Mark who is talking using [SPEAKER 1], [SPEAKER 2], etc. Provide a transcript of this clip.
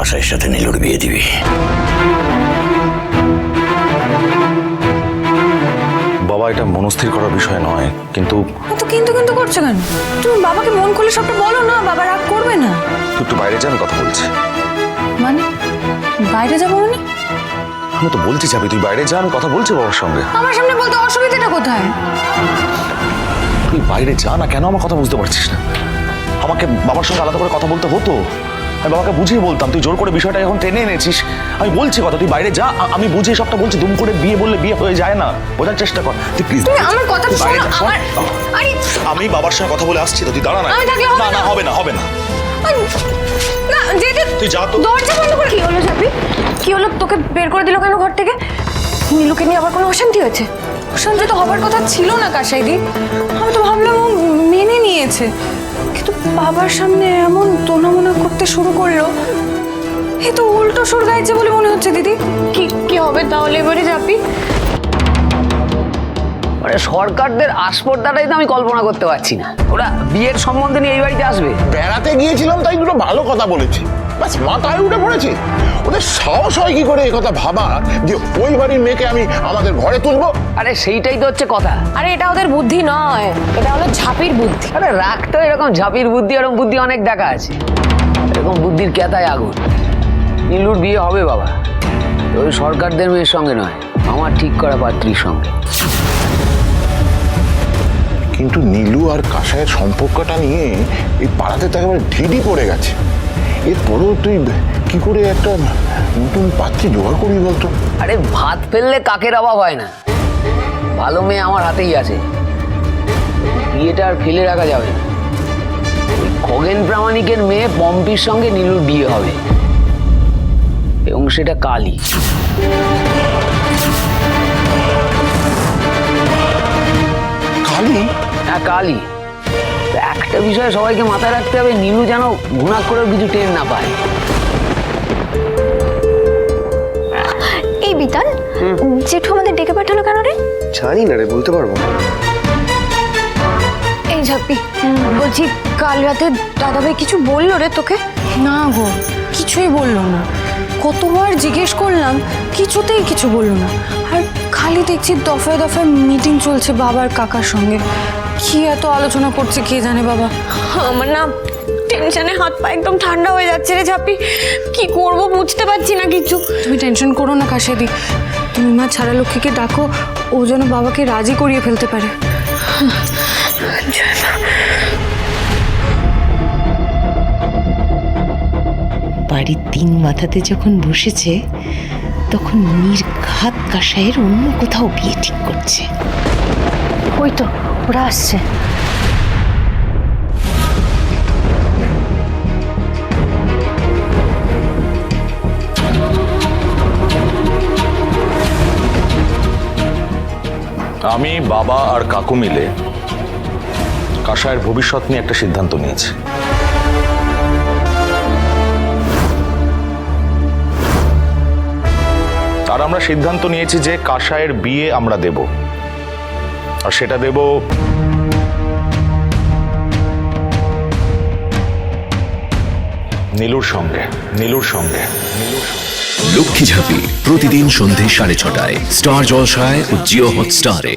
[SPEAKER 1] কাসাইয়ের সাথে নীলুর বিয়ে দিবি।
[SPEAKER 2] বাবা, এটা মনস্থির করার বিষয় নয়, কিন্তু
[SPEAKER 3] কিন্তু কিন্তু করছো কেন? তুমি বাবাকে মন খুলে সবটা বলো না, বাবা রাগ করবে না।
[SPEAKER 2] তুই একটু বাইরে যান, কথা বলছি।
[SPEAKER 3] মানে বাইরে যাবো মানে?
[SPEAKER 2] আমি তো বলছি যাবি, তুই বাইরে যা, আমি কথা বলছি বাবার সঙ্গে।
[SPEAKER 3] আমার সামনে বলতে অসুবিধাটা কোথায়?
[SPEAKER 2] তুই বাইরে যা না, কেন আমার কথা বুঝতে পারছিস না? আমাকে বাবার সঙ্গে আলাদা করে কথা বলতে হতো, আমি বাবাকে বুঝিয়ে বলতাম। তুই জোর করে বিষয়টা এখন টেনে এনেছিস। আমি বলছি কথা, তুই বাইরে যা, আমি বুঝিয়ে সবটা বলছি। দুম করে বিয়ে বললে বিয়ে হয়ে যায় না, বোঝার চেষ্টা কর তুই প্লিজ।
[SPEAKER 3] তুমি আমার কথা শোনো। আরে
[SPEAKER 2] আমি বাবার সঙ্গে কথা বলে আসছি তো, তুই দাঁড়া না।
[SPEAKER 3] আমি থাকলে হবে
[SPEAKER 2] না, হবে না, হবে না।
[SPEAKER 3] না যেতে,
[SPEAKER 2] তুই যা তো।
[SPEAKER 3] দরজা বন্ধ করে। কি হলো ঝাপি? কি হলো? তোকে বের করে দিল কেন ঘর থেকে? নীলুকে নিয়ে আবার কোনো অশান্তি হয়েছে? অশান্তি তো হবার কথা ছিল না কাসাইদি। আমি তো ভাবলাম ও মেনে নিয়েছে, কিন্তু বাবার সামনে এমন তোনামোনা করতে শুরু করলো। এ তো উল্টো সুর গাইছে বলে মনে হচ্ছে। দিদি কি কি হবে তাহলে এবারে ঝাপি?
[SPEAKER 4] মানে সরকারদের আসপর্দাটাই তো আমি কল্পনা করতে পারছি না। ওরা বিয়ের সম্বন্ধে নিয়ে এই বাড়িতে আসবে?
[SPEAKER 5] বেড়াতে গিয়েছিলাম তাই দুটো ভালো কথা বলেছি, ব্যাস মাথায় উঠে পড়েছে। ওদের সাহস হয় কি করে একথা ভাবা যে ওই বাড়ির মেয়েকে আমি আমাদের ঘরে তুলবো?
[SPEAKER 4] আরে সেইটাই তো হচ্ছে কথা।
[SPEAKER 3] আরে এটা ওদের বুদ্ধি নয়, এটা হলো ঝাপির বুদ্ধি।
[SPEAKER 4] আরে রাখতো এরকম ঝাপির বুদ্ধি, এরকম বুদ্ধি অনেক দেখা আছে। এরকম বুদ্ধির কেতায় আগুন। নীলুর বিয়ে হবে বাবা, ওই সরকারদের মেয়ের সঙ্গে নয়, আমার ঠিক করা পাত্রীর সঙ্গে।
[SPEAKER 5] কিন্তু নীলু আর কাসায়ের সম্পর্কটা নিয়ে এই পাড়াতে তো একেবারে ঢিডি পড়ে গেছে। এরপরেও তুই কি করে একটা নতুন পাত্রী জোগাড় করবি বলতো?
[SPEAKER 4] আরে ভাত ফেললে কাকের অভাব হয় না, ভালো মেয়ে আমার হাতেই আছে। বিয়েটা আর ফেলে রাখা যাবে না। ওই খগেন প্রামাণিকের মেয়ে পম্পির সঙ্গে নীলুর বিয়ে হবে, এবং সেটা কালই।
[SPEAKER 5] কালি?
[SPEAKER 4] হ্যাঁ কালই। একটা বিষয়ে সবাইকে মাথায় রাখতে হবে, নীলু যেন ঘুণা করেও কিছু টের না পায়।
[SPEAKER 6] এই বিতান, জেঠু আমাদের ডেকে পাঠালো কেন রে?
[SPEAKER 7] জানি না রে, বলতে পারবো না।
[SPEAKER 6] এই ঝাপি, বলছি কাল রাতে দাদাভাই কিছু বললো রে তোকে?
[SPEAKER 3] না গো, কিছুই বললো না। কতবার জিজ্ঞেস করলাম, কিছুতেই কিছু বললো না। আর খালি দেখছি দফায় দফায় মিটিং চলছে বাবার কাকার সঙ্গে। কি এত আলোচনা করছে কে জানে বাবা।
[SPEAKER 6] আমার না টেনশনে হাত পা একদম ঠান্ডা হয়ে যাচ্ছে রে ঝাপি। কি করব বুঝতে পারছি না কিছু।
[SPEAKER 3] তুমি টেনশন করো না কাশেদি, তুমি মা ছাড়া লক্ষ্মীকে ডাকো, ও যেন বাবাকে রাজি করিয়ে ফেলতে পারে।
[SPEAKER 8] বাড়ির তিন মাথাতে যখন বসেছে, তখন নির্ঘাত কাসাইয়ের অন্য কোথাও বিয়ে ঠিক করছে।
[SPEAKER 6] ওই তো ওরা আসছে।
[SPEAKER 2] আমি, বাবা আর কাকু মিলে কাসায়ের ভবিষ্যৎ নিয়ে একটা সিদ্ধান্ত নিয়েছি। আর আমরা সিদ্ধান্ত নিয়েছি যে কাসায়ের বিয়ে আমরা দেব, আর সেটা দেব নীলুর সঙ্গে।
[SPEAKER 9] লক্ষ্মী ঝাঁপি প্রতিদিন সন্ধে 6:30 স্টার জলসায় ও জিও হটস্টারে।